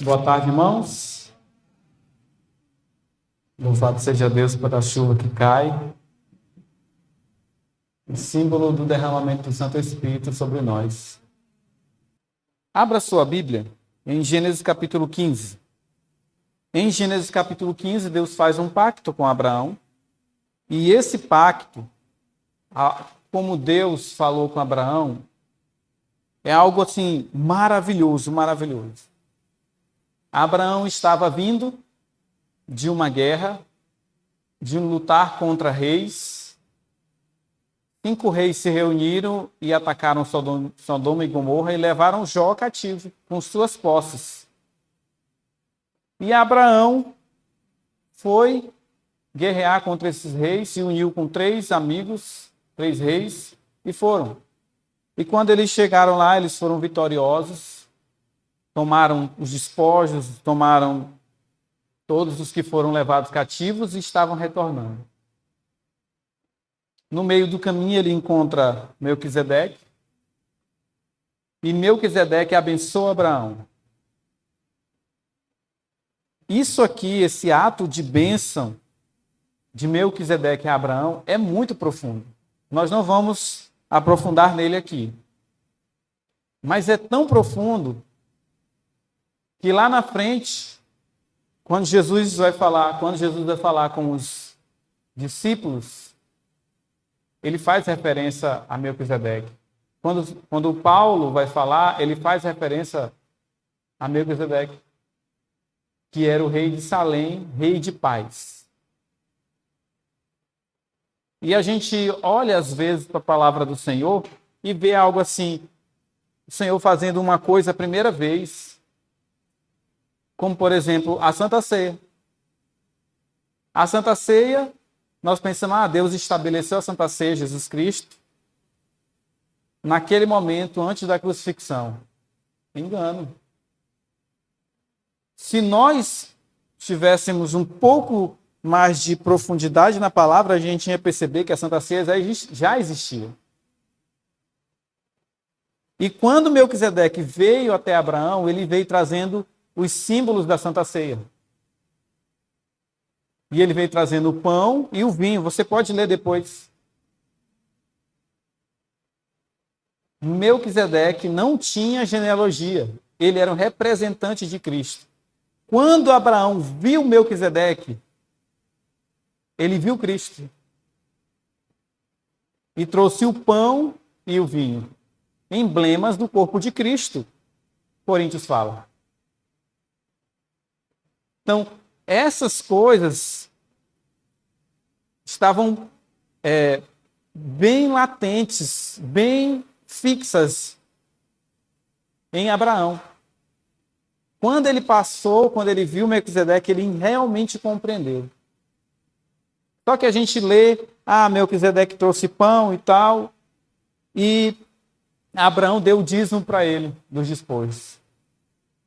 Boa tarde, irmãos. Louvado seja Deus pela chuva que cai, o símbolo do derramamento do Santo Espírito sobre nós. Abra sua Bíblia em Gênesis capítulo 15. Em Gênesis capítulo 15, Deus faz um pacto com Abraão, e esse pacto, como Deus falou com Abraão, é algo assim maravilhoso, maravilhoso. Abraão estava vindo de uma guerra, de um lutar contra reis. 5 reis se reuniram e atacaram Sodoma e Gomorra e levaram Jó cativo com suas posses. E Abraão foi guerrear contra esses reis, se uniu com 3 amigos, 3 reis, e foram. E quando eles chegaram lá, eles foram vitoriosos, tomaram os despojos, tomaram todos os que foram levados cativos e estavam retornando. No meio do caminho ele encontra Melquisedeque, e Melquisedeque abençoa Abraão. Isso aqui, esse ato de bênção de Melquisedeque a Abraão é muito profundo. Nós não vamos aprofundar nele aqui. Mas é tão profundo que lá na frente, quando Jesus vai falar com os discípulos, ele faz referência a Melquisedeque. Quando Paulo vai falar, ele faz referência a Melquisedeque, que era o rei de Salém, rei de paz. E a gente olha às vezes para a palavra do Senhor e vê algo assim, o Senhor fazendo uma coisa a primeira vez, como por exemplo a Santa Ceia. A Santa Ceia, nós pensamos, Deus estabeleceu a Santa Ceia, Jesus Cristo, naquele momento antes da crucifixão. Engano. Se nós tivéssemos um pouco mais de profundidade na palavra, a gente ia perceber que a Santa Ceia já existia. E quando Melquisedeque veio até Abraão, ele veio trazendo os símbolos da Santa Ceia. E ele veio trazendo o pão e o vinho. Você pode ler depois. Melquisedeque não tinha genealogia. Ele era um representante de Cristo. Quando Abraão viu Melquisedeque, ele viu Cristo. E trouxe o pão e o vinho. Emblemas do corpo de Cristo. Coríntios fala. Então, essas coisas estavam bem latentes, bem fixas em Abraão. Quando ele viu Melquisedeque, ele realmente compreendeu. Só que a gente lê, Melquisedeque trouxe pão e tal, e Abraão deu o dízimo para ele, dos despojos.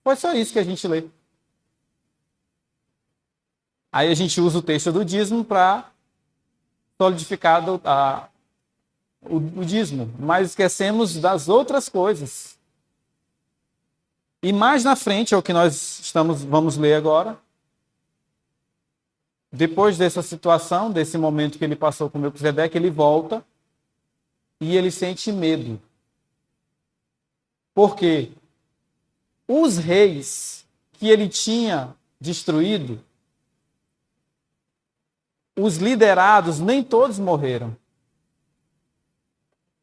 Foi só isso que a gente lê. Aí a gente usa o texto do dízimo para solidificar o dízimo, mas esquecemos das outras coisas. E mais na frente, é o que nós vamos ler agora. Depois dessa situação, desse momento que ele passou com Melquisedeque, ele volta e ele sente medo. Porque os reis que ele tinha destruído, os liderados, nem todos morreram.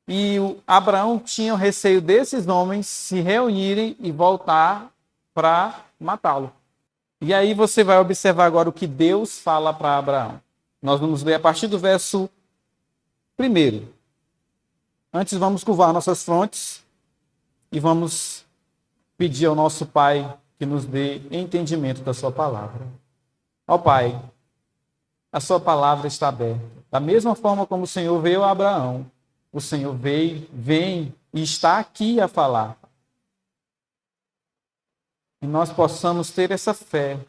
E Abraão tinha o receio desses homens se reunirem e voltar para matá-lo. E aí você vai observar agora o que Deus fala para Abraão. Nós vamos ler a partir do verso 1. Antes vamos curvar nossas frontes e vamos pedir ao nosso Pai que nos dê entendimento da sua palavra. Ó Pai, a sua palavra está aberta. Da mesma forma como o Senhor veio a Abraão, o Senhor vem e está aqui a falar. E nós possamos ter essa fé,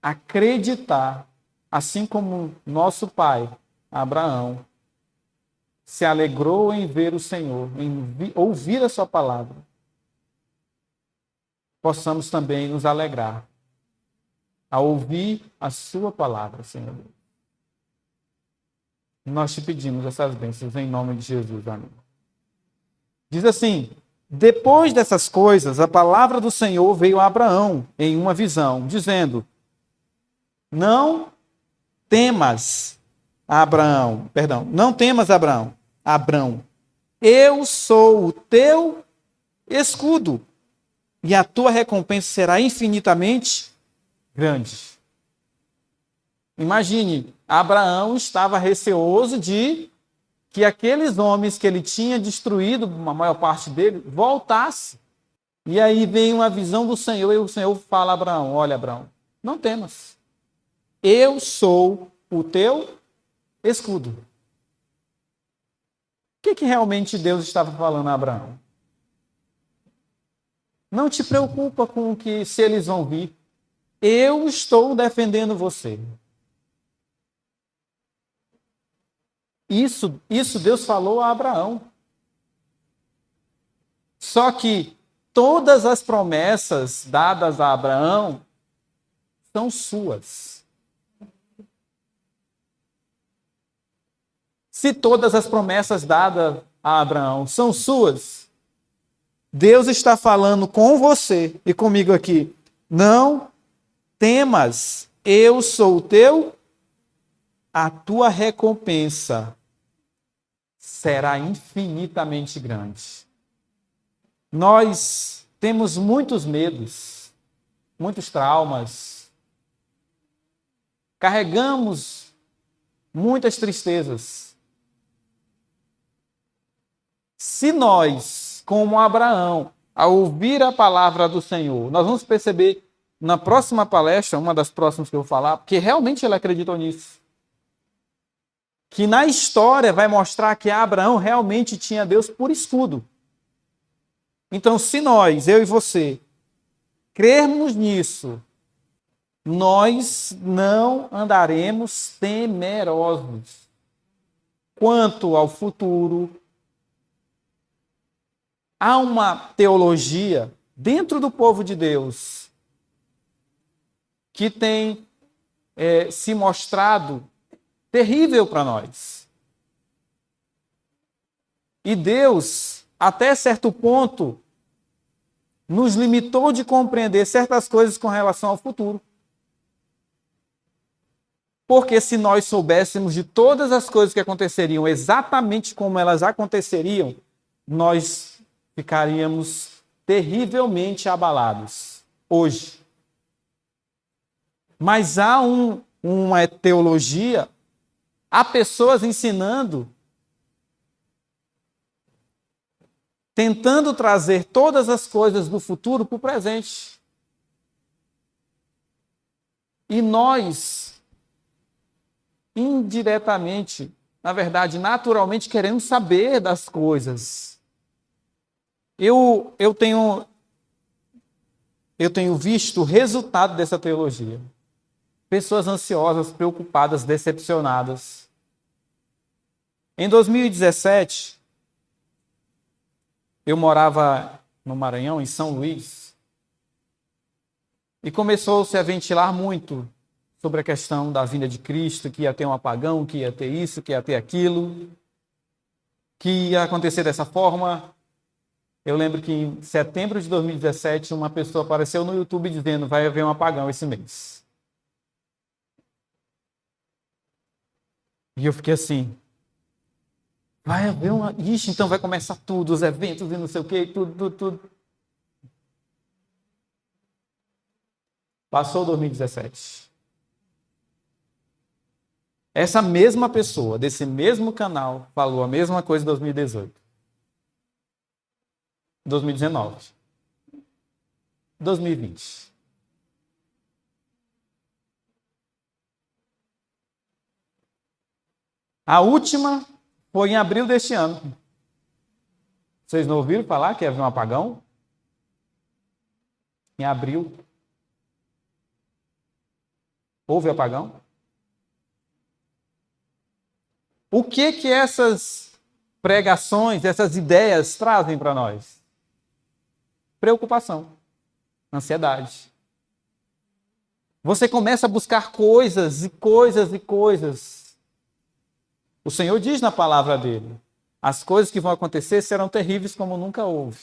acreditar, assim como nosso pai, Abraão, se alegrou em ver o Senhor, em ouvir a sua palavra. possamos também nos alegrar ao ouvir a sua palavra, Senhor. Nós te pedimos essas bênçãos em nome de Jesus. Amém. Diz assim: depois dessas coisas, a palavra do Senhor veio a Abraão em uma visão, dizendo: não temas, Abrão, eu sou o teu escudo, e a tua recompensa será infinitamente grande. Imagine, Abraão estava receoso de que aqueles homens que ele tinha destruído, a maior parte dele, voltasse. E aí vem uma visão do Senhor, e o Senhor fala a Abraão: olha, Abraão, não temas. Eu sou o teu escudo. O que realmente Deus estava falando a Abraão? Não te preocupa com o que, se eles vão vir. Eu estou defendendo você. Isso Deus falou a Abraão. Só que todas as promessas dadas a Abraão são suas. Se todas as promessas dadas a Abraão são suas, Deus está falando com você e comigo aqui: não temas, eu sou o teu, a tua recompensa será infinitamente grande. Nós temos muitos medos, muitos traumas, carregamos muitas tristezas. Se nós, como Abraão, ao ouvir a palavra do Senhor, nós vamos perceber na próxima palestra, uma das próximas que eu vou falar, porque realmente ele acreditou nisso, que na história vai mostrar que Abraão realmente tinha Deus por escudo. Então, se nós, eu e você, crermos nisso, nós não andaremos temerosos quanto ao futuro. Há uma teologia dentro do povo de Deus que tem se mostrado terrível para nós. E Deus, até certo ponto, nos limitou de compreender certas coisas com relação ao futuro. Porque se nós soubéssemos de todas as coisas que aconteceriam exatamente como elas aconteceriam, nós ficaríamos terrivelmente abalados hoje. Mas há uma teologia, há pessoas ensinando, tentando trazer todas as coisas do futuro para o presente. E nós, indiretamente, na verdade, naturalmente, queremos saber das coisas. Eu tenho visto o resultado dessa teologia. Pessoas ansiosas, preocupadas, decepcionadas. Em 2017, eu morava no Maranhão, em São Luís, e começou-se a ventilar muito sobre a questão da vinda de Cristo, que ia ter um apagão, que ia ter isso, que ia ter aquilo, que ia acontecer dessa forma. Eu lembro que em setembro de 2017, uma pessoa apareceu no YouTube dizendo: vai haver um apagão esse mês. E eu fiquei assim, vai haver uma... Ixi, então vai começar tudo, os eventos e não sei o quê, tudo. Passou 2017. Essa mesma pessoa, desse mesmo canal, falou a mesma coisa em 2018. 2019. 2020. A última foi em abril deste ano. Vocês não ouviram falar que havia um apagão? Em abril. Houve apagão? O que essas pregações, essas ideias trazem para nós? Preocupação. Ansiedade. Você começa a buscar coisas e coisas e coisas. O Senhor diz na palavra dele: as coisas que vão acontecer serão terríveis como nunca houve.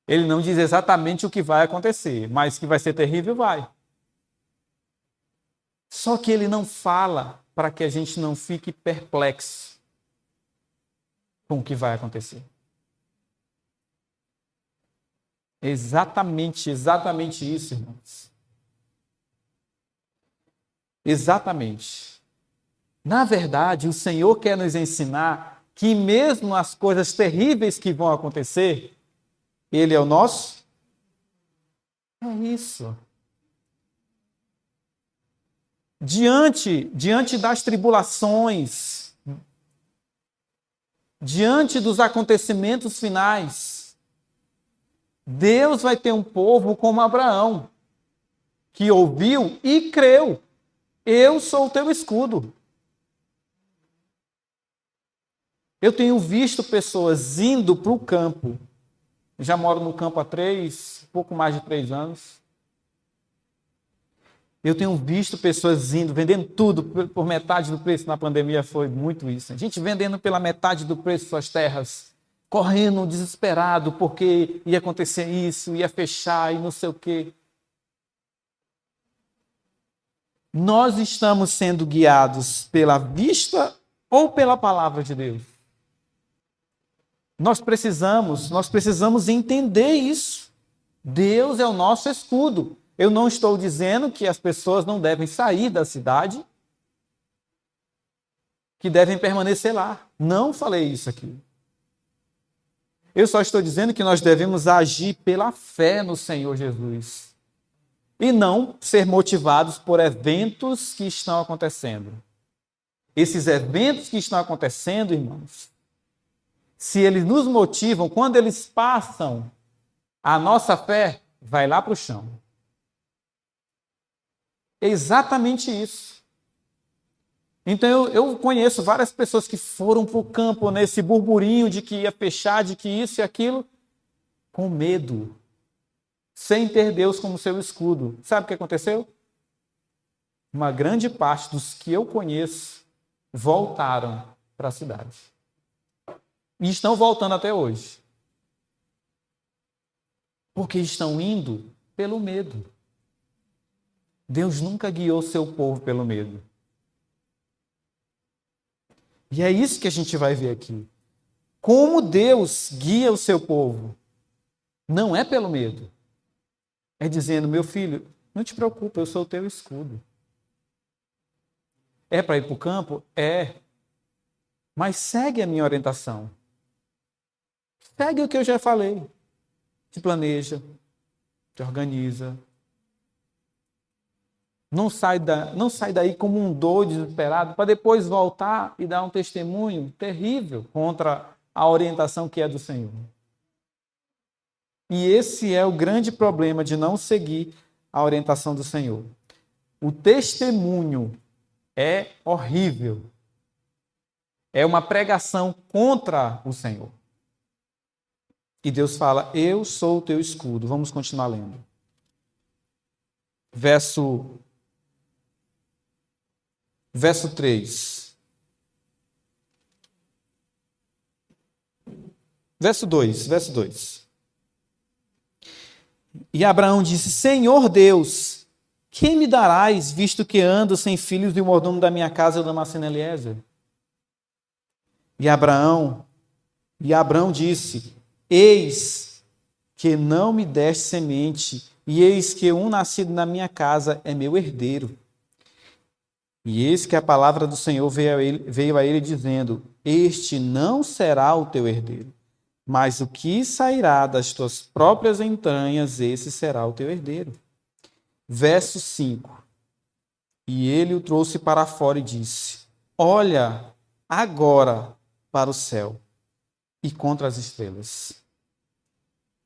Ele não diz exatamente o que vai acontecer, mas que vai ser terrível, vai. Só que ele não fala para que a gente não fique perplexo com o que vai acontecer. Exatamente isso, irmãos. Exatamente. Na verdade, o Senhor quer nos ensinar que mesmo as coisas terríveis que vão acontecer, Ele é o nosso. É isso. Diante das tribulações, diante dos acontecimentos finais, Deus vai ter um povo como Abraão, que ouviu e creu. Eu sou o teu escudo. Eu tenho visto pessoas indo para o campo. Já moro no campo há pouco mais de 3 anos. Eu tenho visto pessoas indo, vendendo tudo por metade do preço. Na pandemia foi muito isso. A gente vendendo pela metade do preço suas terras, correndo desesperado porque ia acontecer isso, ia fechar e não sei o quê. Nós estamos sendo guiados pela vista ou pela palavra de Deus? Nós precisamos entender isso. Deus é o nosso escudo. Eu não estou dizendo que as pessoas não devem sair da cidade, que devem permanecer lá. Não falei isso aqui. Eu só estou dizendo que nós devemos agir pela fé no Senhor Jesus e não ser motivados por eventos que estão acontecendo. Esses eventos que estão acontecendo, irmãos, se eles nos motivam, quando eles passam, a nossa fé vai lá para o chão. É exatamente isso. Então eu conheço várias pessoas que foram para o campo nesse burburinho de que ia fechar, de que isso e aquilo, com medo, sem ter Deus como seu escudo. Sabe o que aconteceu? Uma grande parte dos que eu conheço voltaram para a cidade. E estão voltando até hoje. Porque estão indo pelo medo. Deus nunca guiou seu povo pelo medo. E é isso que a gente vai ver aqui. Como Deus guia o seu povo. Não é pelo medo. É dizendo: meu filho, não te preocupa, eu sou o teu escudo. É para ir para o campo? É. Mas segue a minha orientação. Segue o que eu já falei. Te planeja, te organiza. Não sai daí como um doido desesperado para depois voltar e dar um testemunho terrível contra a orientação que é do Senhor. E esse é o grande problema de não seguir a orientação do Senhor. O testemunho é horrível. É uma pregação contra o Senhor. E Deus fala: eu sou o teu escudo. Vamos continuar lendo. Verso 3. Verso 2. E Abraão disse: Senhor Deus, que me darás, visto que ando sem filhos e o mordomo da minha casa é o Damasceno Eliezer? E Abraão disse: eis que não me deste semente, e eis que um nascido na minha casa é meu herdeiro. E eis que a palavra do Senhor veio a ele dizendo: este não será o teu herdeiro, mas o que sairá das tuas próprias entranhas, esse será o teu herdeiro. Verso 5. E ele o trouxe para fora e disse: olha agora para o céu e contra as estrelas.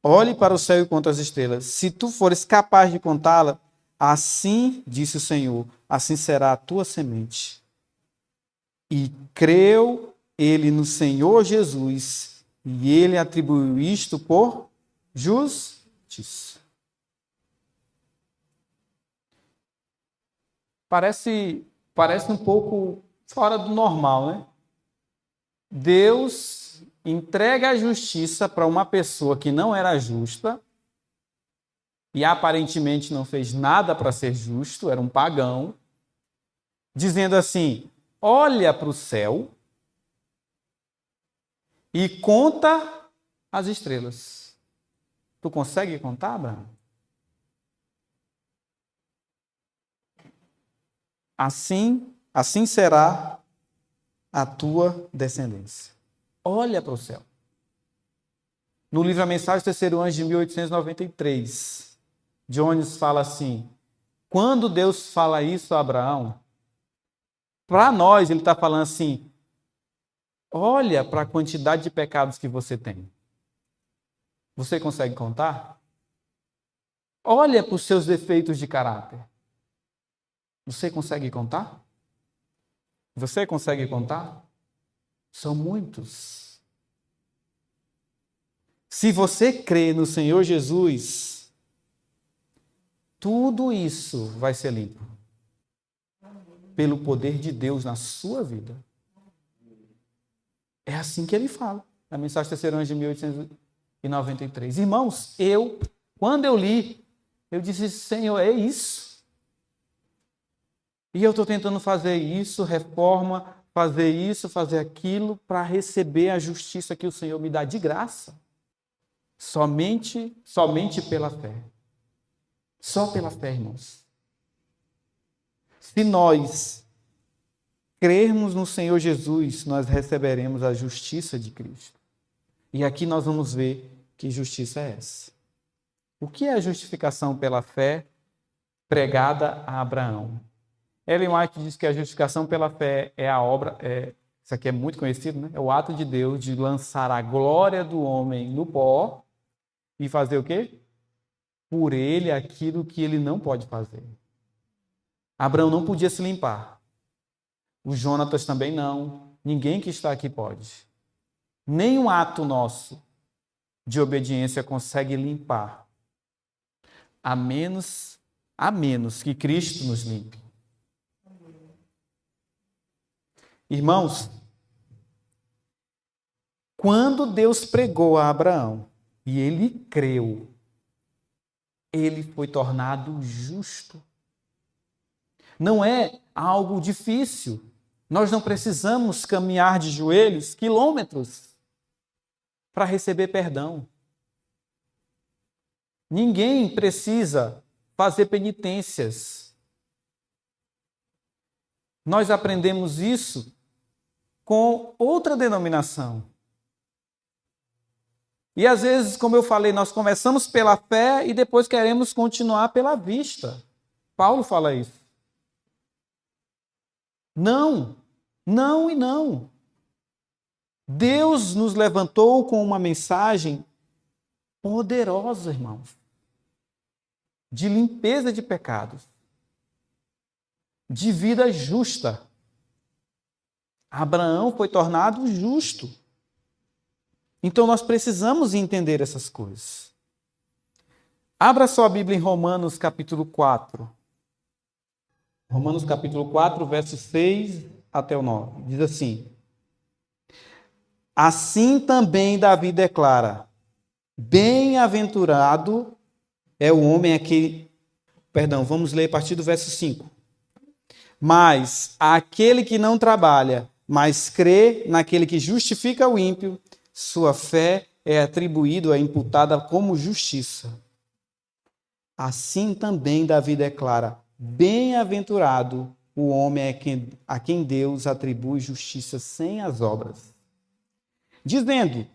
Olhe para o céu e contra as estrelas. Se tu fores capaz de contá-la, assim disse o Senhor, assim será a tua semente. E creu ele no Senhor Jesus, e ele atribuiu isto por justiça. justiça. Parece um pouco fora do normal, né? Deus entrega a justiça para uma pessoa que não era justa e aparentemente não fez nada para ser justo, era um pagão, dizendo assim: olha para o céu e conta as estrelas. Tu consegue contar, Abraão? Assim será a tua descendência. Olha para o céu. No livro A Mensagem do Terceiro Anjo, de 1893, Jones fala assim: quando Deus fala isso a Abraão, para nós ele está falando assim: olha para a quantidade de pecados que você tem. Você consegue contar? Olha para os seus defeitos de caráter. Você consegue contar? Você consegue contar? São muitos. Se você crê no Senhor Jesus, tudo isso vai ser limpo. Pelo poder de Deus na sua vida. É assim que ele fala. Na Mensagem do Terceiro Anjo de 1893. Irmãos, quando eu li, eu disse: Senhor, é isso. E eu estou tentando fazer isso, reforma, fazer isso, fazer aquilo, para receber a justiça que o Senhor me dá de graça. Somente pela fé. Só pela fé, irmãos. Se nós crermos no Senhor Jesus, nós receberemos a justiça de Cristo. E aqui nós vamos ver que justiça é essa. O que é a justificação pela fé pregada a Abraão? Ellen White diz que a justificação pela fé é a obra, isso aqui é muito conhecido, né? É o ato de Deus de lançar a glória do homem no pó e fazer o quê? Por ele aquilo que ele não pode fazer. Abraão não podia se limpar. O Jonatas também não. Ninguém que está aqui pode. Nenhum ato nosso de obediência consegue limpar. A menos que Cristo nos limpe. Irmãos, quando Deus pregou a Abraão e ele creu, ele foi tornado justo. Não é algo difícil. Nós não precisamos caminhar de joelhos quilômetros para receber perdão. Ninguém precisa fazer penitências. Nós aprendemos isso com outra denominação. E às vezes, como eu falei, nós começamos pela fé e depois queremos continuar pela vista. Paulo fala isso. Não, não e não. Deus nos levantou com uma mensagem poderosa, irmãos, de limpeza de pecados, de vida justa. Abraão foi tornado justo. Então nós precisamos entender essas coisas. Abra sua Bíblia em Romanos capítulo 4. Romanos capítulo 4, versos 6 até o 9. Diz assim: assim também Davi declara: bem-aventurado é o homem a que... vamos ler a partir do verso 5. Mas aquele que não trabalha, mas crê naquele que justifica o ímpio, sua fé é atribuída, é imputada como justiça. Assim também Davi declara: bem-aventurado o homem a quem Deus atribui justiça sem as obras. Dizendo,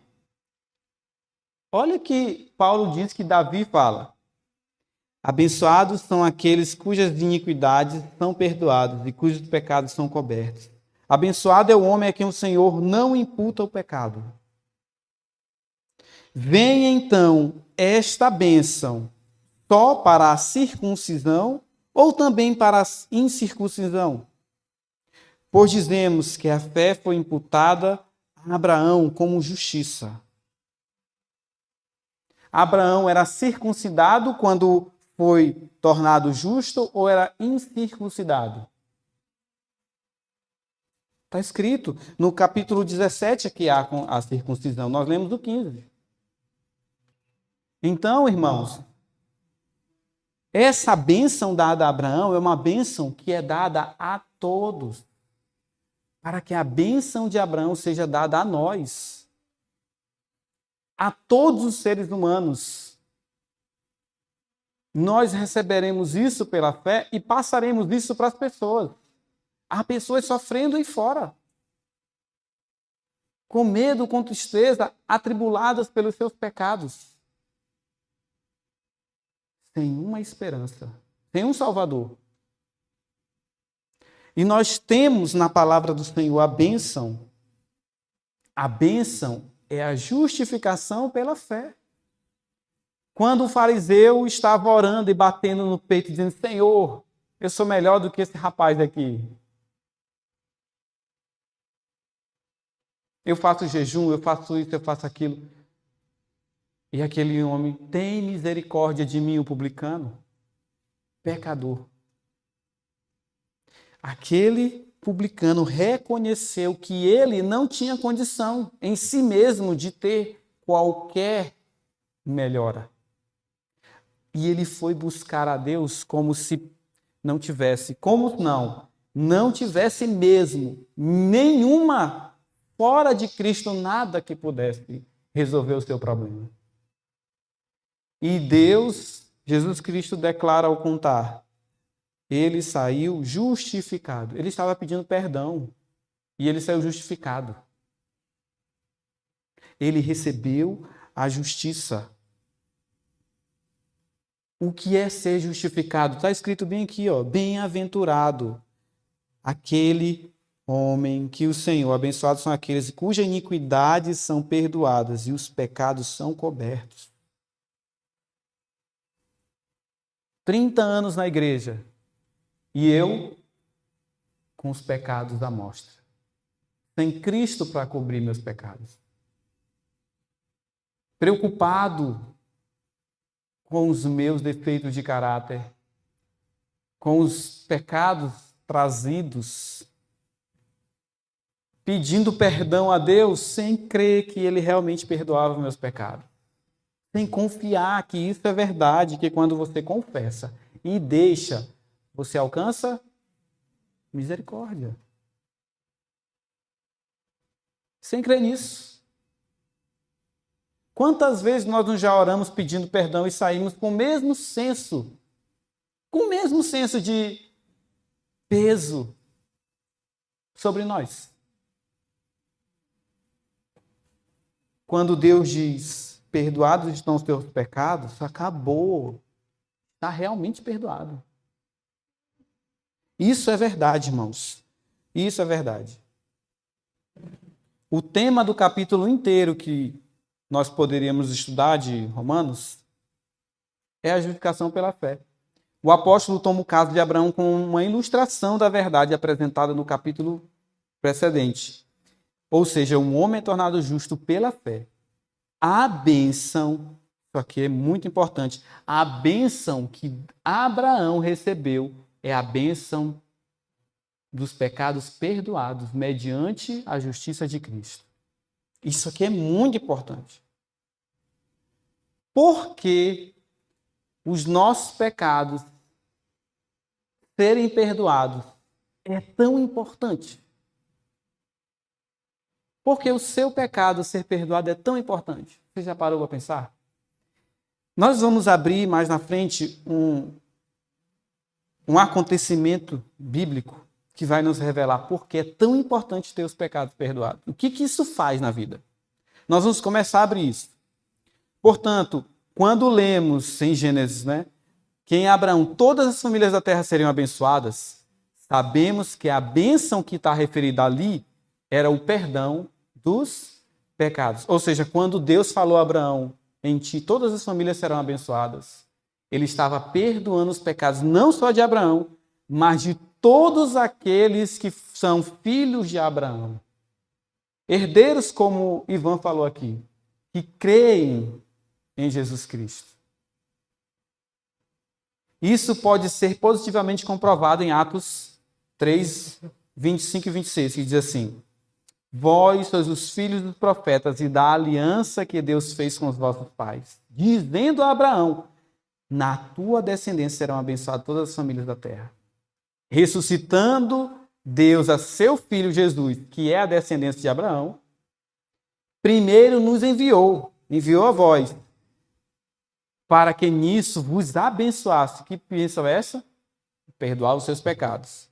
olha que Paulo diz que Davi fala: abençoados são aqueles cujas iniquidades são perdoadas e cujos pecados são cobertos. Abençoado é o homem a quem o Senhor não imputa o pecado. Venha então esta bênção só para a circuncisão ou também para a incircuncisão? Pois dizemos que a fé foi imputada a Abraão como justiça. Abraão era circuncidado quando foi tornado justo ou era incircuncidado? Está escrito no capítulo 17 que há a circuncisão. Nós lemos do 15. Então, irmãos, essa bênção dada a Abraão é uma bênção que é dada a todos. Para que a bênção de Abraão seja dada a nós. A todos os seres humanos. Nós receberemos isso pela fé e passaremos isso para as pessoas. Há pessoas sofrendo aí fora. Com medo, com tristeza, atribuladas pelos seus pecados. Sem uma esperança, sem um Salvador. E nós temos na palavra do Senhor a bênção. A bênção é a justificação pela fé. Quando o fariseu estava orando e batendo no peito, dizendo: Senhor, eu sou melhor do que esse rapaz aqui. Eu faço jejum, eu faço isso, eu faço aquilo. E aquele homem: tem misericórdia de mim, o publicano, pecador. Aquele publicano reconheceu que ele não tinha condição em si mesmo de ter qualquer melhora. E ele foi buscar a Deus como se não tivesse, não tivesse mesmo nenhuma, fora de Cristo, nada que pudesse resolver o seu problema. E Deus, Jesus Cristo, declara ao contar: ele saiu justificado. Ele estava pedindo perdão e ele saiu justificado. Ele recebeu a justiça. O que é ser justificado? Está escrito bem aqui, ó. Bem-aventurado aquele homem que o Senhor, abençoados são aqueles cujas iniquidades são perdoadas e os pecados são cobertos. 30 anos na igreja e eu com os pecados à mostra. Sem Cristo para cobrir meus pecados. Preocupado com os meus defeitos de caráter, com os pecados trazidos, pedindo perdão a Deus sem crer que Ele realmente perdoava meus pecados. Sem confiar que isso é verdade, que quando você confessa e deixa, você alcança misericórdia. Sem crer nisso. Quantas vezes nós não já oramos pedindo perdão e saímos com o mesmo senso de peso sobre nós? Quando Deus diz: perdoados estão os teus pecados, acabou. Está realmente perdoado. Isso é verdade, irmãos. Isso é verdade. O tema do capítulo inteiro que nós poderíamos estudar de Romanos é a justificação pela fé. O apóstolo toma o caso de Abraão como uma ilustração da verdade apresentada no capítulo precedente. Ou seja, um homem é tornado justo pela fé. A bênção, isso aqui é muito importante, a bênção que Abraão recebeu é a bênção dos pecados perdoados mediante a justiça de Cristo. Isso aqui é muito importante. Porque os nossos pecados serem perdoados é tão importante? Porque o seu pecado ser perdoado é tão importante? Você já parou para pensar? Nós vamos abrir mais na frente um acontecimento bíblico que vai nos revelar por que é tão importante ter os pecados perdoados. O que isso faz na vida? Nós vamos começar a abrir isso. Portanto, quando lemos em Gênesis, que em Abraão todas as famílias da terra seriam abençoadas, sabemos que a bênção que está referida ali era o perdão dos pecados. Ou seja, quando Deus falou a Abraão: em ti todas as famílias serão abençoadas, ele estava perdoando os pecados não só de Abraão, mas de todos aqueles que são filhos de Abraão. Herdeiros, como Ivan falou aqui, que creem em Jesus Cristo. Isso pode ser positivamente comprovado em Atos 3, 25 e 26, que diz assim: vós sois os filhos dos profetas e da aliança que Deus fez com os vossos pais, dizendo a Abraão: na tua descendência serão abençoadas todas as famílias da terra. Ressuscitando Deus a seu filho Jesus, que é a descendência de Abraão, primeiro nos enviou a vós, para que nisso vos abençoasse. Que bênção é essa? Perdoar os seus pecados.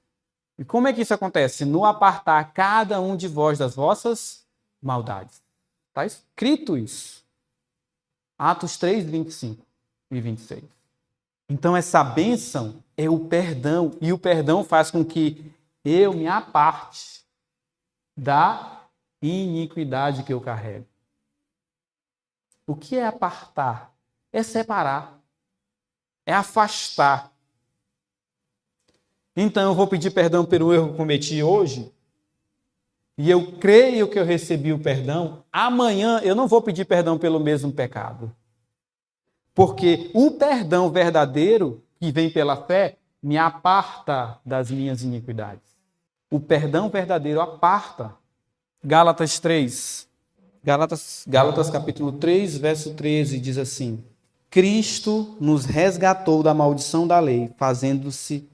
E como é que isso acontece? No apartar cada um de vós das vossas maldades. Está escrito isso. Atos 3, 25 e 26. Então essa bênção é o perdão. E o perdão faz com que eu me aparte da iniquidade que eu carrego. O que é apartar? É separar. É afastar. Então eu vou pedir perdão pelo erro que cometi hoje, e eu creio que eu recebi o perdão. Amanhã eu não vou pedir perdão pelo mesmo pecado. Porque o perdão verdadeiro, que vem pela fé, me aparta das minhas iniquidades. O perdão verdadeiro aparta. Gálatas 3. Gálatas capítulo 3, verso 13, diz assim: Cristo nos resgatou da maldição da lei, fazendo-se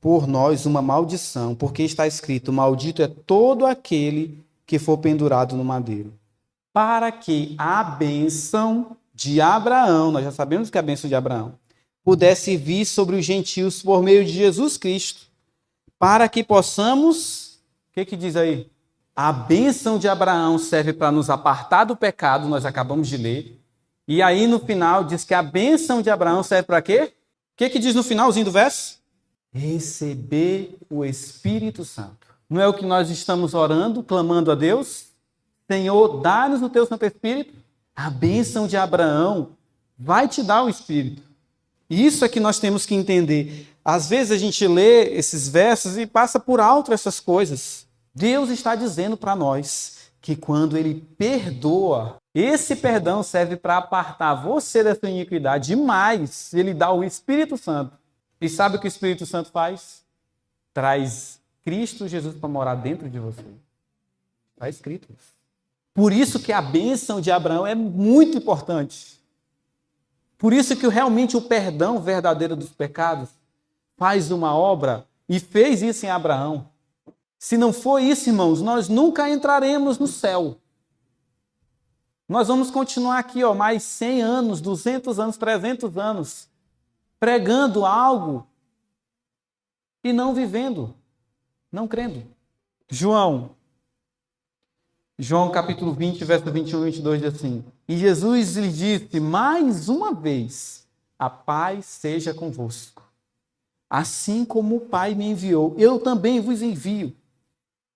por nós uma maldição, porque está escrito: maldito é todo aquele que for pendurado no madeiro. Para que a bênção de Abraão, nós já sabemos que é a bênção de Abraão, pudesse vir sobre os gentios por meio de Jesus Cristo, para que possamos... O que diz aí? A bênção de Abraão serve para nos apartar do pecado, nós acabamos de ler. E aí no final diz que a bênção de Abraão serve para quê? O que diz no finalzinho do verso? Receber o Espírito Santo. Não é o que nós estamos orando, clamando a Deus? Senhor, dá-nos o teu Santo Espírito. A bênção de Abraão vai te dar o Espírito. E isso é que nós temos que entender. Às vezes a gente lê esses versos e passa por alto essas coisas. Deus está dizendo para nós que quando Ele perdoa, esse perdão serve para apartar você dessa iniquidade. E mais, Ele dá o Espírito Santo. E sabe o que o Espírito Santo faz? Traz Cristo Jesus para morar dentro de você. Está escrito isso. Por isso que a bênção de Abraão é muito importante. Por isso que realmente o perdão verdadeiro dos pecados faz uma obra e fez isso em Abraão. Se não for isso, irmãos, nós nunca entraremos no céu. Nós vamos continuar aqui, mais 100 anos, 200 anos, 300 anos, pregando algo e não vivendo, não crendo. João capítulo 20, verso 21 e 22 diz assim: E Jesus lhe disse mais uma vez: a paz seja convosco. Assim como o Pai me enviou, eu também vos envio.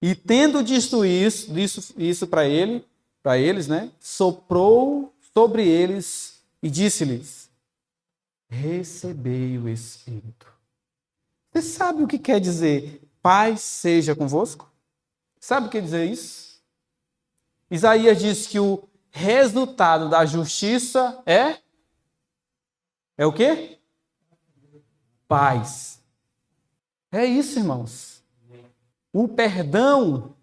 E tendo dito isso para eles, soprou sobre eles e disse-lhes: recebei o Espírito. Você sabe o que quer dizer paz seja convosco? Sabe o que quer dizer isso? Isaías diz que o resultado da justiça é o quê? Paz. É isso, irmãos. O perdão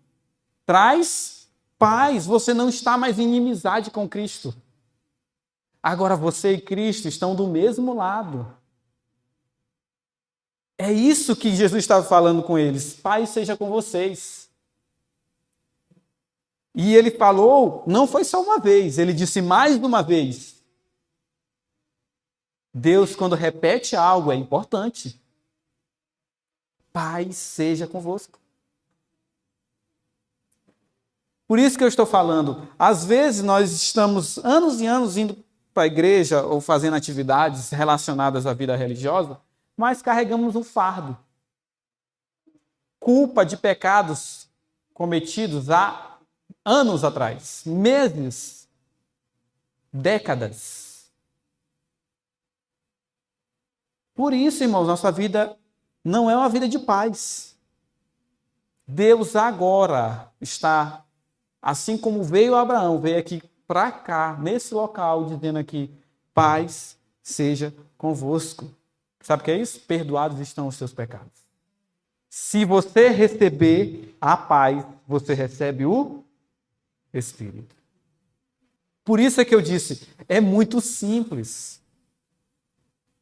traz paz. Você não está mais em inimizade com Cristo. Agora você e Cristo estão do mesmo lado. É isso que Jesus estava falando com eles. Paz seja com vocês. E ele falou, não foi só uma vez, ele disse mais de uma vez. Deus, quando repete algo, é importante. Paz seja convosco. Por isso que eu estou falando, às vezes nós estamos anos e anos indo para a igreja ou fazendo atividades relacionadas à vida religiosa, mas carregamos um fardo. Culpa de pecados cometidos há anos atrás, meses, décadas. Por isso, irmãos, nossa vida não é uma vida de paz. Deus agora está, assim como veio Abraão, veio aqui para cá, nesse local, dizendo aqui, paz seja convosco. Sabe o que é isso? Perdoados estão os seus pecados. Se você receber a paz, você recebe o Espírito. Por isso é que eu disse, é muito simples.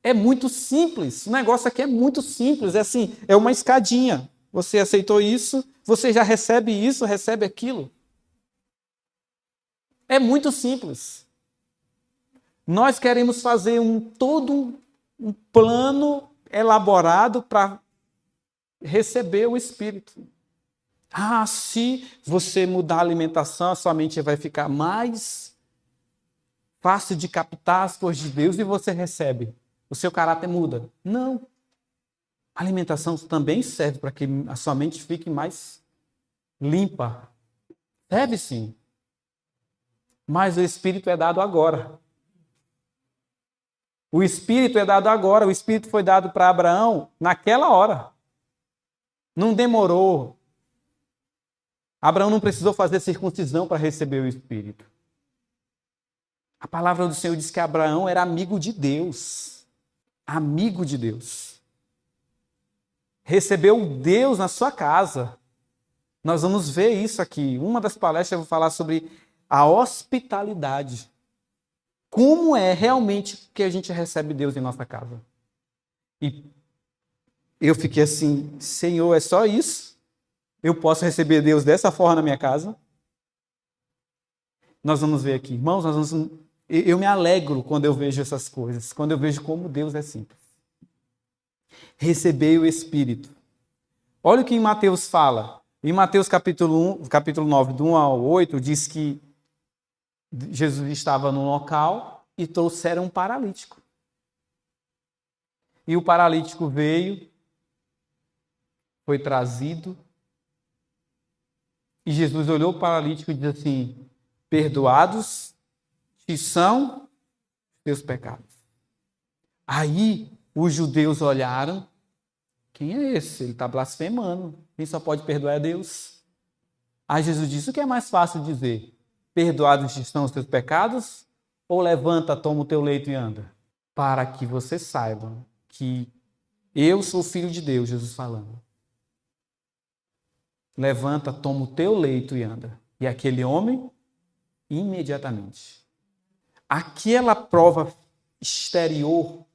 É muito simples. O negócio aqui é muito simples. É assim, é uma escadinha. Você aceitou isso, você já recebe isso, recebe aquilo. É muito simples. Nós queremos fazer todo um plano elaborado para receber o Espírito. Ah, se você mudar a alimentação, a sua mente vai ficar mais fácil de captar as coisas de Deus e você recebe. O seu caráter muda. Não. A alimentação também serve para que a sua mente fique mais limpa. Serve sim. Mas o Espírito é dado agora. O Espírito é dado agora. O Espírito foi dado para Abraão naquela hora. Não demorou. Abraão não precisou fazer circuncisão para receber o Espírito. A palavra do Senhor diz que Abraão era amigo de Deus. Amigo de Deus. Recebeu Deus na sua casa. Nós vamos ver isso aqui. Uma das palestras eu vou falar sobre a hospitalidade. Como é realmente que a gente recebe Deus em nossa casa? E eu fiquei assim, Senhor, é só isso? Eu posso receber Deus dessa forma na minha casa? Nós vamos ver aqui. Irmãos, eu me alegro quando eu vejo essas coisas, quando eu vejo como Deus é simples. Recebei o Espírito. Olha o que em Mateus fala. Em Mateus capítulo 9, do 1 ao 8, diz que Jesus estava num local e trouxeram um paralítico. E o paralítico veio, foi trazido, e Jesus olhou o paralítico e disse assim, perdoados te são teus pecados. Aí os judeus olharam, quem é esse? Ele está blasfemando. Quem só pode perdoar é Deus. Aí Jesus disse, o que é mais fácil dizer? Perdoados estão os teus pecados? Ou levanta, toma o teu leito e anda? Para que você saiba que eu sou filho de Deus, Jesus falando. Levanta, toma o teu leito e anda. E aquele homem, imediatamente. Aquela prova exterior,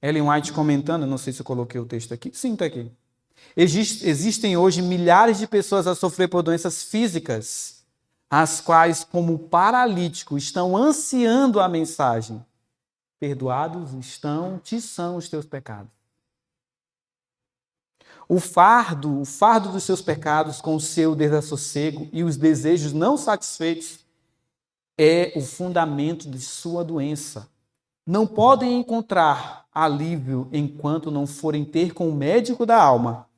Ellen White comentando, não sei se eu coloquei o texto aqui, sim, está aqui. Existem hoje milhares de pessoas a sofrer por doenças físicas, as quais, como paralítico, estão ansiando a mensagem. Perdoados te são os teus pecados. O fardo dos seus pecados com o seu desassossego e os desejos não satisfeitos é o fundamento de sua doença. Não podem encontrar alívio enquanto não forem ter com o médico da alma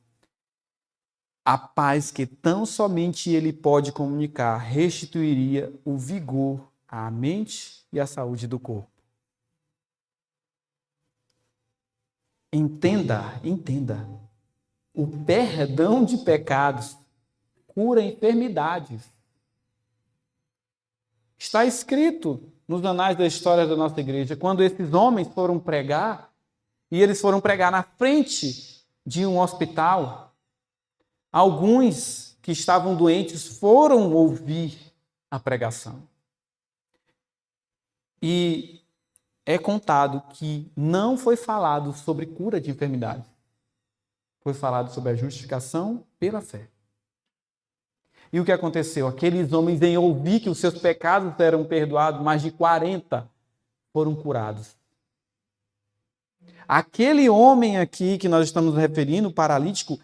a paz que tão somente ele pode comunicar, restituiria o vigor à mente e à saúde do corpo. Entenda. O perdão de pecados cura enfermidades. Está escrito nos anais da história da nossa igreja, quando esses homens foram pregar, e eles foram pregar na frente de um hospital, alguns que estavam doentes foram ouvir a pregação. E é contado que não foi falado sobre cura de enfermidades. Foi falado sobre a justificação pela fé. E o que aconteceu? Aqueles homens, em ouvir que os seus pecados eram perdoados, mais de 40 foram curados. Aquele homem aqui que nós estamos referindo, o paralítico,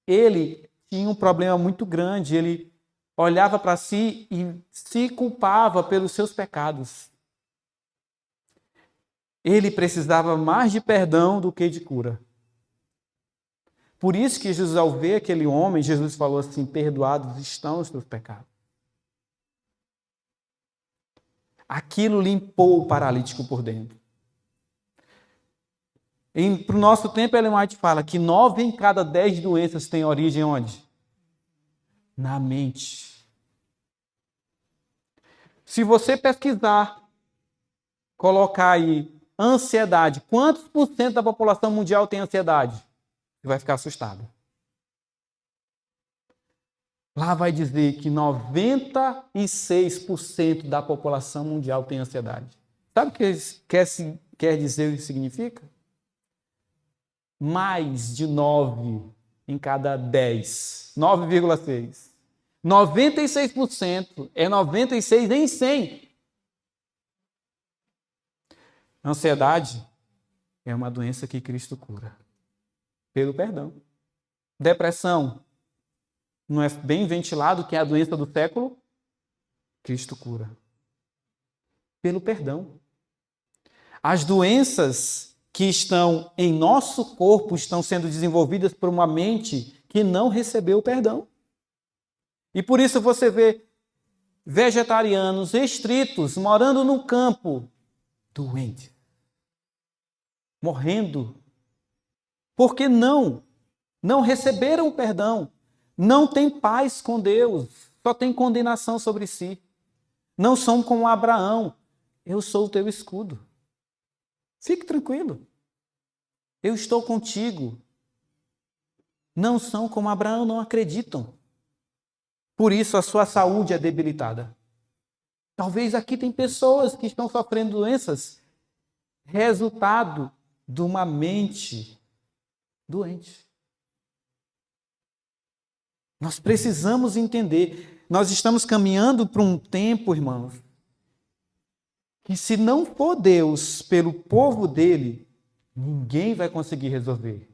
ele tinha um problema muito grande. Ele olhava para si e se culpava pelos seus pecados. Ele precisava mais de perdão do que de cura. Por isso que Jesus, ao ver aquele homem, Jesus falou assim, perdoados estão os teus pecados. Aquilo limpou o paralítico por dentro. Para o nosso tempo, Ellen White fala que 9 em cada 10 doenças têm origem onde? Na mente. Se você pesquisar, colocar aí ansiedade, quantos por cento da população mundial tem ansiedade? Você vai ficar assustado. Lá vai dizer que 96% da população mundial tem ansiedade. Sabe o que quer dizer o que significa? Mais de 9 em cada 10. 9,6. 96% é 96 em 100. Ansiedade é uma doença que Cristo cura. Pelo perdão. Depressão. Não é bem ventilado que é a doença do século? Cristo cura. Pelo perdão. As doenças que estão em nosso corpo estão sendo desenvolvidas por uma mente que não recebeu o perdão. E por isso você vê vegetarianos restritos, morando no campo, doentes, morrendo, porque não receberam o perdão. Não tem paz com Deus, só tem condenação sobre si. Não são como Abraão. Eu sou o teu escudo. Fique tranquilo. Eu estou contigo. Não são como Abraão, não acreditam. Por isso a sua saúde é debilitada. Talvez aqui tem pessoas que estão sofrendo doenças, resultado de uma mente doente. Nós precisamos entender, nós estamos caminhando para um tempo, irmãos, que se não for Deus pelo povo dele, ninguém vai conseguir resolver.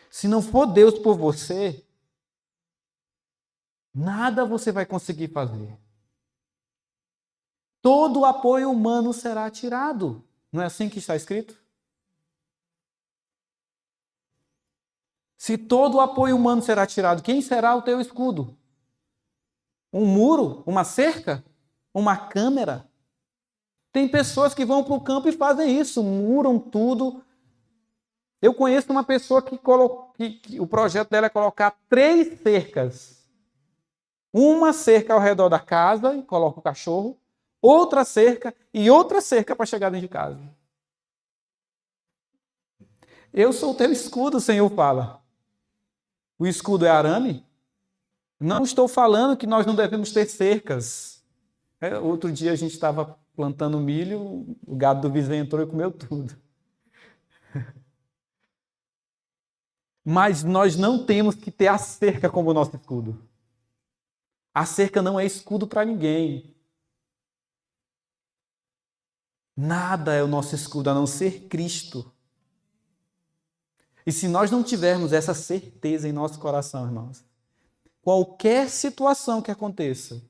Se não for Deus por você, nada você vai conseguir fazer. Todo o apoio humano será tirado. Não é assim que está escrito? Se todo o apoio humano será tirado, quem será o teu escudo? Um muro? Uma cerca? Uma câmera? Tem pessoas que vão para o campo e fazem isso, muram tudo. Eu conheço uma pessoa que o projeto dela é colocar 3 cercas. Uma cerca ao redor da casa e coloca o cachorro, outra cerca e outra cerca para chegar dentro de casa. Eu sou o teu escudo, o Senhor fala. O escudo é arame? Não estou falando que nós não devemos ter cercas. Outro dia a gente estava plantando milho, o gado do vizinho entrou e comeu tudo. Mas nós não temos que ter a cerca como nosso escudo. A cerca não é escudo para ninguém. Nada é o nosso escudo a não ser Cristo. E se nós não tivermos essa certeza em nosso coração, irmãos, qualquer situação que aconteça,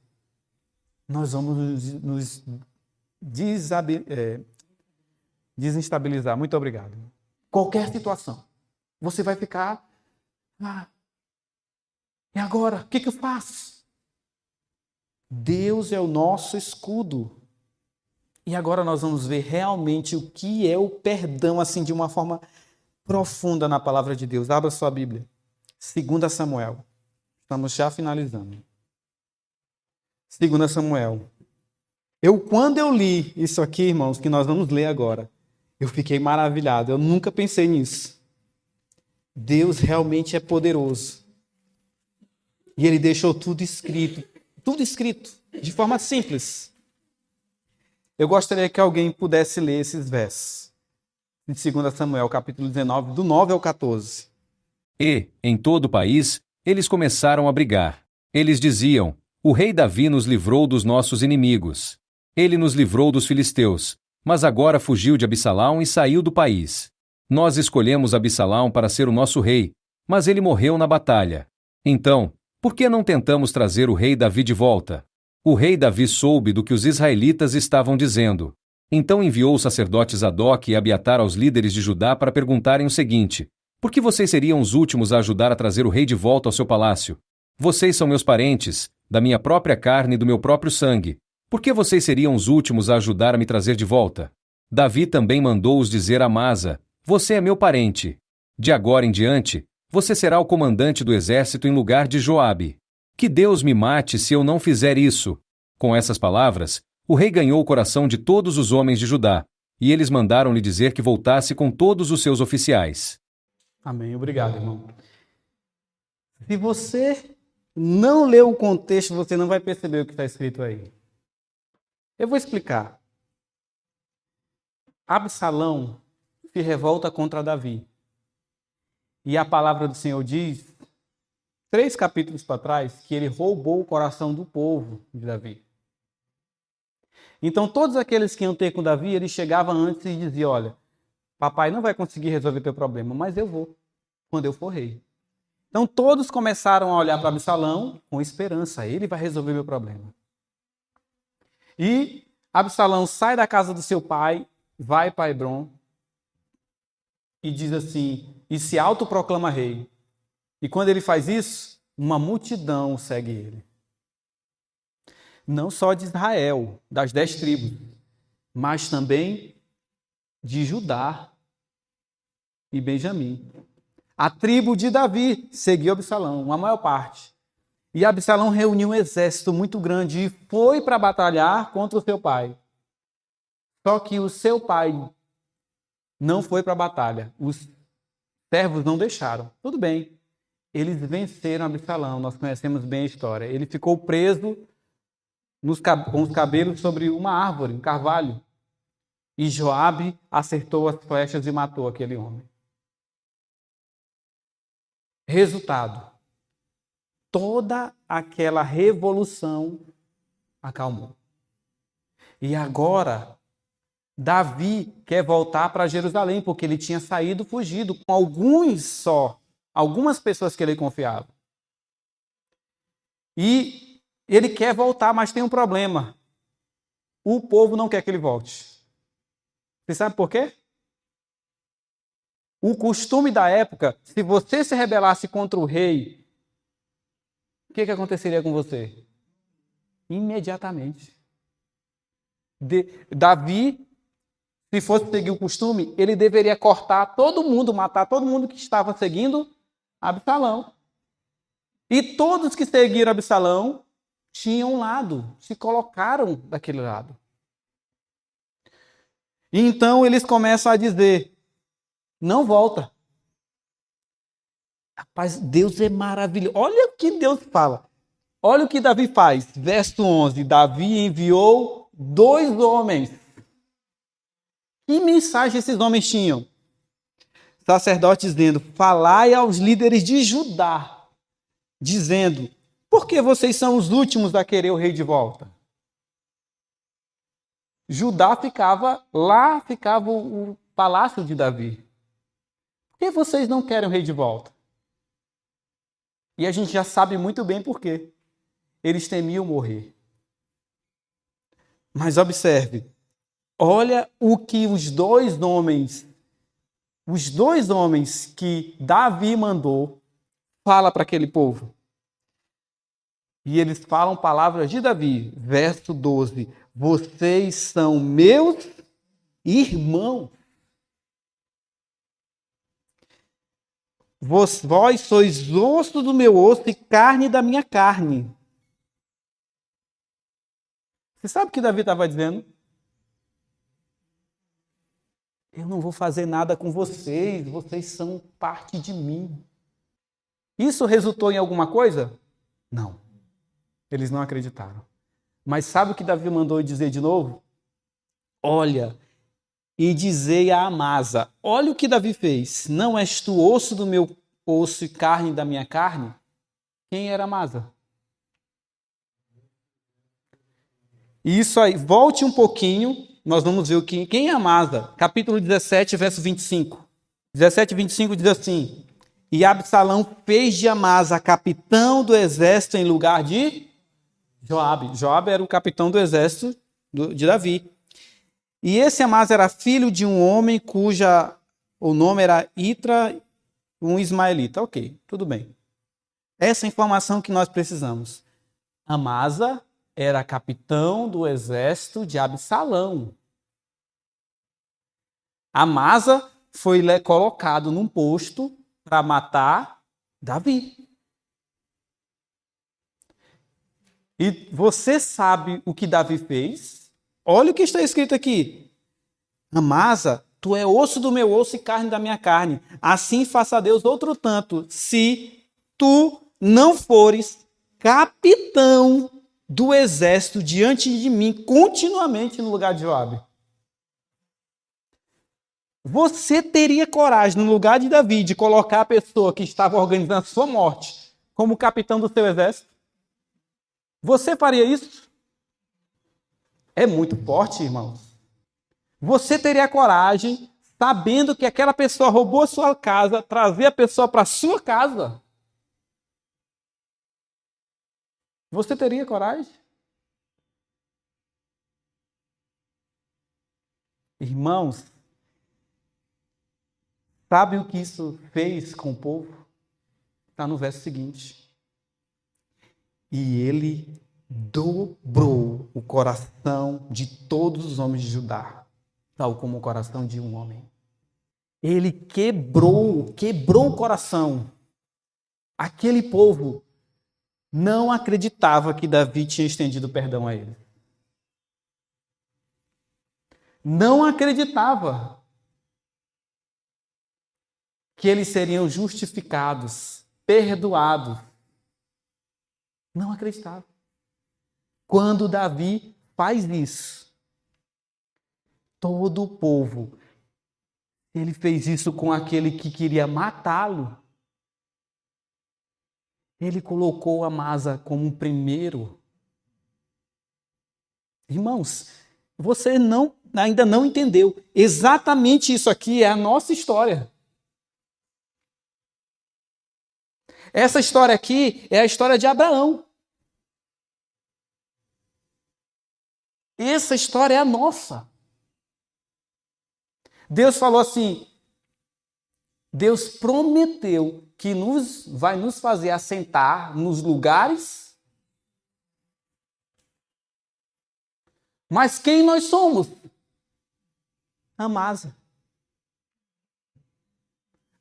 nós vamos nos desestabilizar. Muito obrigado. Qualquer situação. Você vai ficar... e agora? O que eu faço? Deus é o nosso escudo. E agora nós vamos ver realmente o que é o perdão, assim, de uma forma profunda na palavra de Deus. Abra sua Bíblia. 2 Samuel. Estamos já finalizando. 2 Samuel. Quando eu li isso aqui, irmãos, que nós vamos ler agora, eu fiquei maravilhado. Eu nunca pensei nisso. Deus realmente é poderoso. E Ele deixou tudo escrito, de forma simples. Eu gostaria que alguém pudesse ler esses versos. De 2 Samuel, capítulo 19, do 9 ao 14. E, em todo o país, eles começaram a brigar. Eles diziam: o rei Davi nos livrou dos nossos inimigos. Ele nos livrou dos filisteus, mas agora fugiu de Absalão e saiu do país. Nós escolhemos Absalão para ser o nosso rei, mas ele morreu na batalha. Então, por que não tentamos trazer o rei Davi de volta? O rei Davi soube do que os israelitas estavam dizendo. Então enviou o sacerdote Zadok e Abiatar aos líderes de Judá para perguntarem o seguinte: por que vocês seriam os últimos a ajudar a trazer o rei de volta ao seu palácio? Vocês são meus parentes, da minha própria carne e do meu próprio sangue. Por que vocês seriam os últimos a ajudar a me trazer de volta? Davi também mandou-os dizer a Amasa: você é meu parente. De agora em diante, você será o comandante do exército em lugar de Joabe. Que Deus me mate se eu não fizer isso. Com essas palavras, o rei ganhou o coração de todos os homens de Judá, e eles mandaram-lhe dizer que voltasse com todos os seus oficiais. Amém. Obrigado, irmão. Se você não leu o contexto, você não vai perceber o que está escrito aí. Eu vou explicar. Absalão se revolta contra Davi. E a palavra do Senhor diz, 3 capítulos para trás, que ele roubou o coração do povo de Davi. Então, todos aqueles que iam ter com Davi, ele chegava antes e dizia, olha, papai não vai conseguir resolver teu problema, mas eu vou, quando eu for rei. Então, todos começaram a olhar para Absalão com esperança, ele vai resolver meu problema. E Absalão sai da casa do seu pai, vai para Hebrom e diz assim, e se autoproclama rei. E quando ele faz isso, uma multidão segue ele. Não só de Israel, das 10 tribos, mas também de Judá e Benjamim. A tribo de Davi seguiu Absalão, a maior parte. E Absalão reuniu um exército muito grande e foi para batalhar contra o seu pai. Só que o seu pai não foi para a batalha. Os servos não deixaram. Tudo bem. Eles venceram Absalão, nós conhecemos bem a história. Ele ficou preso com os cabelos sobre uma árvore, um carvalho. E Joabe acertou as flechas e matou aquele homem. Resultado: toda aquela revolução acalmou. E agora, Davi quer voltar para Jerusalém, porque ele tinha saído fugido com algumas pessoas que ele confiava. E ele quer voltar, mas tem um problema. O povo não quer que ele volte. Você sabe por quê? O costume da época, se você se rebelasse contra o rei, o que aconteceria com você? Imediatamente. Davi, se fosse seguir o costume, ele deveria cortar todo mundo, matar todo mundo que estava seguindo Absalão. E todos que seguiram Absalão tinham um lado, se colocaram daquele lado. E então eles começam a dizer, não volta. Rapaz, Deus é maravilhoso. Olha o que Deus fala. Olha o que Davi faz. Verso 11. Davi enviou 2 homens. Que mensagem esses homens tinham? Sacerdote dizendo, falai aos líderes de Judá, dizendo, por que vocês são os últimos a querer o rei de volta? Judá ficava o palácio de Davi. Por que vocês não querem o rei de volta? E a gente já sabe muito bem por quê. Eles temiam morrer. Mas observe, olha o que os dois homens que Davi mandou, fala para aquele povo. E eles falam palavras de Davi, verso 12. Vocês são meus irmãos. Vós sois osso do meu osso e carne da minha carne. Você sabe o que Davi estava dizendo? Eu não vou fazer nada com vocês, vocês são parte de mim. Isso resultou em alguma coisa? Não. Eles não acreditaram. Mas sabe o que Davi mandou dizer de novo? Olha, e dizei a Amasa, olha o que Davi fez. Não és tu osso do meu osso e carne da minha carne? Quem era Amasa? Isso aí, volte um pouquinho, nós vamos ver quem é Amasa. Capítulo 17, verso 25. 17 e 25 diz assim, e Absalão fez de Amasa capitão do exército em lugar de Joabe. Joabe era o capitão do exército de Davi. E esse Amasa era filho de um homem o nome era Itra, um ismaelita. Ok, tudo bem. Essa é a informação que nós precisamos. Amasa era capitão do exército de Absalão. Amasa foi colocado num posto para matar Davi. E você sabe o que Davi fez? Olha o que está escrito aqui. Amasa, tu é osso do meu osso e carne da minha carne. Assim faça a Deus outro tanto, se tu não fores capitão do exército diante de mim continuamente no lugar de Joabe. Você teria coragem, no lugar de Davi, de colocar a pessoa que estava organizando a sua morte como capitão do seu exército? Você faria isso? É muito forte, irmãos. Você teria coragem, sabendo que aquela pessoa roubou a sua casa, trazer a pessoa para a sua casa? Você teria coragem? Irmãos, sabe o que isso fez com o povo? Está no verso seguinte. E ele dobrou o coração de todos os homens de Judá, tal como o coração de um homem. Ele quebrou o coração. Aquele povo não acreditava que Davi tinha estendido perdão a ele. Não acreditava que eles seriam justificados, perdoados. Não acreditava. Quando Davi faz isso, todo o povo, ele fez isso com aquele que queria matá-lo. Ele colocou Amasa como um primeiro. Irmãos, você ainda não entendeu. Exatamente isso aqui é a nossa história. Essa história aqui é a história de Abraão. Essa história é a nossa. Deus falou assim, Deus prometeu que vai nos fazer assentar nos lugares. Mas quem nós somos? Amasa.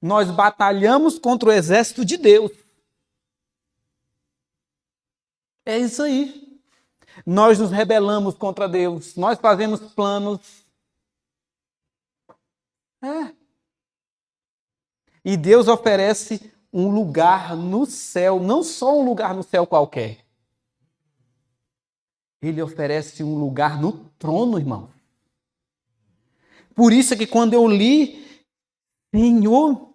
Nós batalhamos contra o exército de Deus. É isso aí. Nós nos rebelamos contra Deus. Nós fazemos planos. E Deus oferece um lugar no céu, não só um lugar no céu qualquer. Ele oferece um lugar no trono, irmão. Por isso é que quando eu li, Senhor,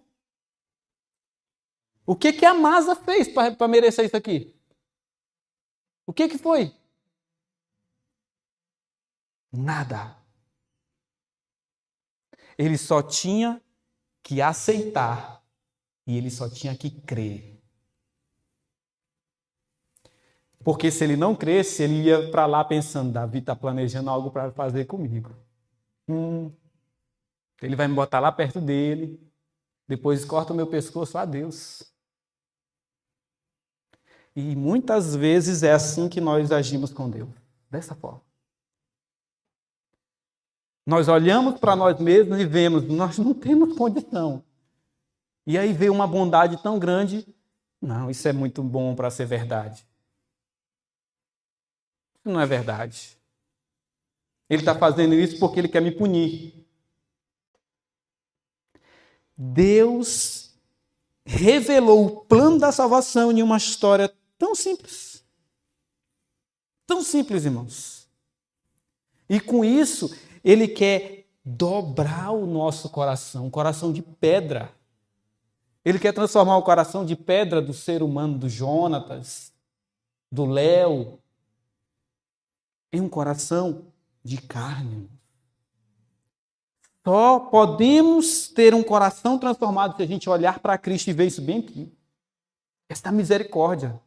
o que a Amasa fez para merecer isso aqui? O que foi? Nada. Ele só tinha que aceitar e ele só tinha que crer. Porque se ele não cresce, ele ia para lá pensando, Davi está planejando algo para fazer comigo. Ele vai me botar lá perto dele, depois corta o meu pescoço, adeus. E muitas vezes é assim que nós agimos com Deus, dessa forma. Nós olhamos para nós mesmos e vemos, nós não temos condição. E aí vê uma bondade tão grande, não, isso é muito bom para ser verdade. Isso não é verdade. Ele está fazendo isso porque ele quer me punir. Deus revelou o plano da salvação em uma história tão simples. Tão simples, irmãos. E com isso, ele quer dobrar o nosso coração, um coração de pedra. Ele quer transformar o coração de pedra do ser humano, do Jonatas, do Léo, em um coração de carne. Só podemos ter um coração transformado se a gente olhar para Cristo e ver isso bem aqui. Esta misericórdia.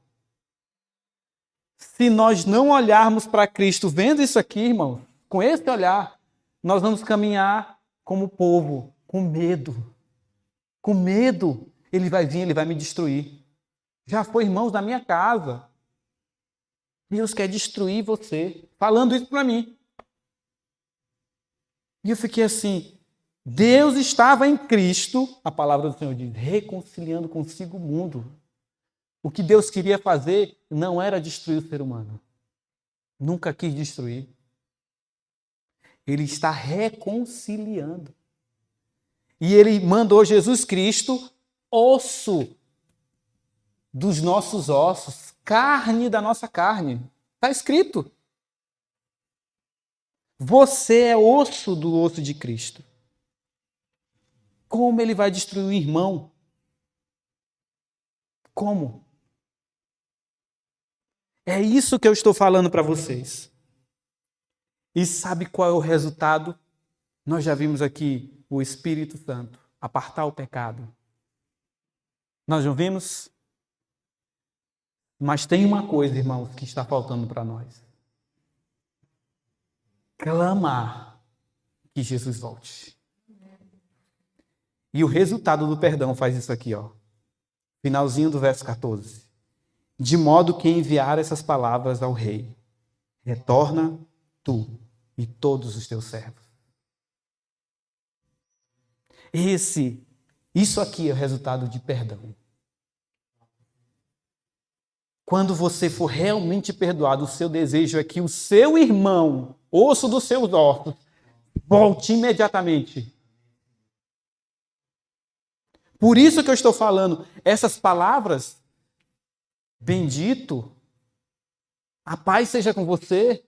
Se nós não olharmos para Cristo vendo isso aqui, irmão, com esse olhar, nós vamos caminhar como povo, com medo. Com medo. Ele vai vir, ele vai me destruir. Já foi, irmãos, da minha casa. Deus quer destruir você. Falando isso para mim. E eu fiquei assim, Deus estava em Cristo, a palavra do Senhor diz, reconciliando consigo o mundo. O que Deus queria fazer não era destruir o ser humano. Nunca quis destruir. Ele está reconciliando. E ele mandou Jesus Cristo, osso dos nossos ossos, carne da nossa carne. Está escrito. Você é osso do osso de Cristo. Como ele vai destruir o irmão? Como? É isso que eu estou falando para vocês. E sabe qual é o resultado? Nós já vimos aqui o Espírito Santo apartar o pecado. Nós já vimos? Mas tem uma coisa, irmãos, que está faltando para nós. Clamar que Jesus volte. E o resultado do perdão faz isso aqui, ó. Finalzinho do verso 14. De modo que enviar essas palavras ao rei. Retorna tu e todos os teus servos. Isso aqui é o resultado de perdão. Quando você for realmente perdoado, o seu desejo é que o seu irmão, osso dos seus ossos, volte imediatamente. Por isso que eu estou falando, essas palavras, bendito, a paz seja com você,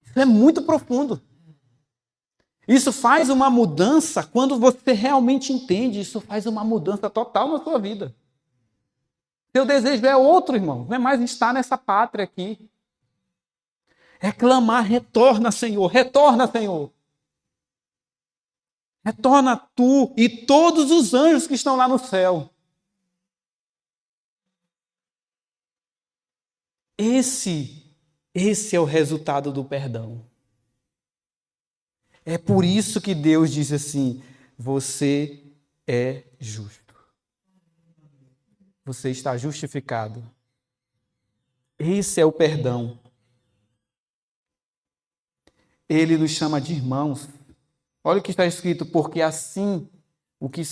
isso é muito profundo. Isso faz uma mudança quando você realmente entende, isso faz uma mudança total na sua vida. Seu desejo é outro, irmão. Não é mais estar nessa pátria aqui. É clamar, retorna, Senhor. Retorna, Senhor. Retorna tu e todos os anjos que estão lá no céu. Esse é o resultado do perdão. É por isso que Deus diz assim: você é justo. Você está justificado. Esse é o perdão. Ele nos chama de irmãos. Olha o que está escrito: porque assim o que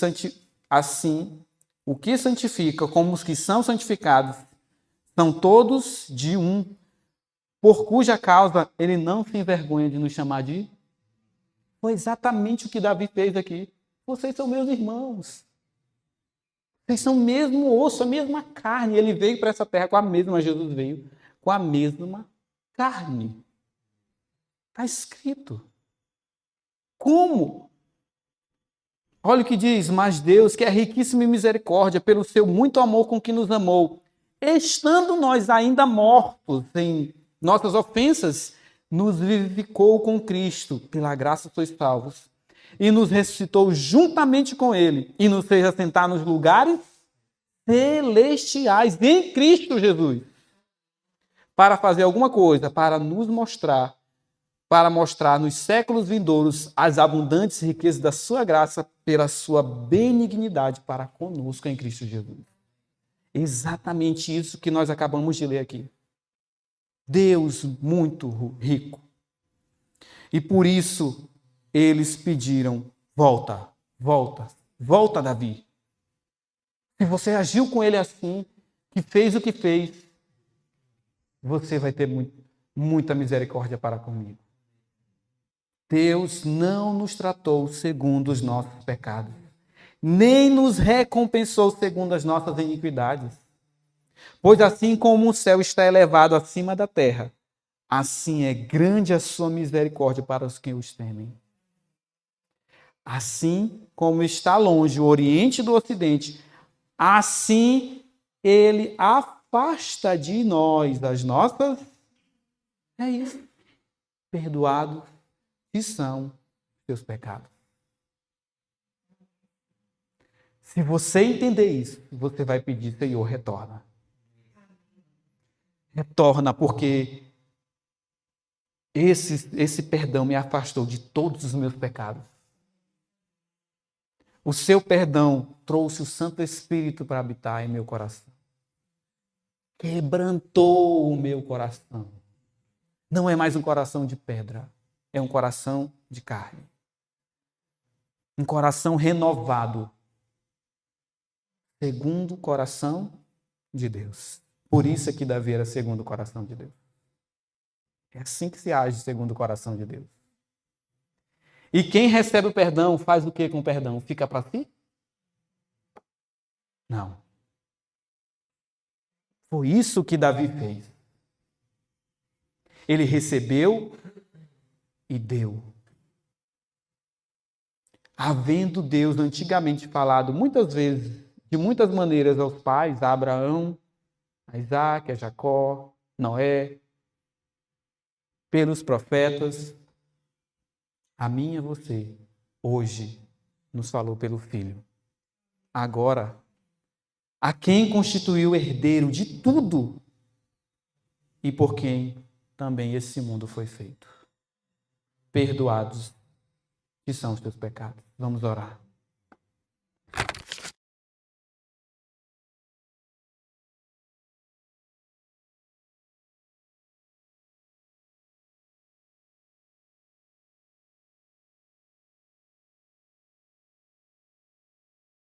santifica como os que são santificados são todos de um, por cuja causa ele não se envergonha de nos chamar de. Foi exatamente o que Davi fez aqui. Vocês são meus irmãos. Vocês são o mesmo osso, a mesma carne. Ele veio para essa terra com a mesma, Jesus veio com a mesma carne. Está escrito. Como? Olha o que diz: mas Deus, que é riquíssimo em misericórdia, pelo seu muito amor com que nos amou, estando nós ainda mortos em nossas ofensas, nos vivificou com Cristo, pela graça sois salvos, e nos ressuscitou juntamente com Ele, e nos fez assentar nos lugares celestiais em Cristo Jesus, para fazer alguma coisa, para mostrar nos séculos vindouros as abundantes riquezas da sua graça pela sua benignidade para conosco em Cristo Jesus. Exatamente isso que nós acabamos de ler aqui. Deus muito rico. E por isso eles pediram: volta, volta, volta, Davi. Se você agiu com ele assim, que fez o que fez, você vai ter muita misericórdia para comigo. Deus não nos tratou segundo os nossos pecados, nem nos recompensou segundo as nossas iniquidades. Pois assim como o céu está elevado acima da terra, assim é grande a sua misericórdia para os que os temem. Assim como está longe o Oriente do Ocidente, assim ele afasta de nós as nossas, perdoados que são seus pecados. Se você entender isso, você vai pedir: Senhor, retorna. Retorna, porque esse perdão me afastou de todos os meus pecados. O seu perdão trouxe o Santo Espírito para habitar em meu coração. Quebrantou o meu coração. Não é mais um coração de pedra, é um coração de carne. Um coração renovado, segundo o coração de Deus. Por isso é que Davi era segundo o coração de Deus. É assim que se age segundo o coração de Deus. E quem recebe o perdão faz o que com o perdão? Fica para si? Não. Foi isso que Davi fez. Ele recebeu e deu. Havendo Deus antigamente falado muitas vezes, de muitas maneiras aos pais, a Abraão, a Isaac, a Jacó, Noé, pelos profetas, a mim e a você, hoje, nos falou pelo Filho. Agora, a quem constituiu herdeiro de tudo e por quem também esse mundo foi feito. Perdoados que são os teus pecados. Vamos orar.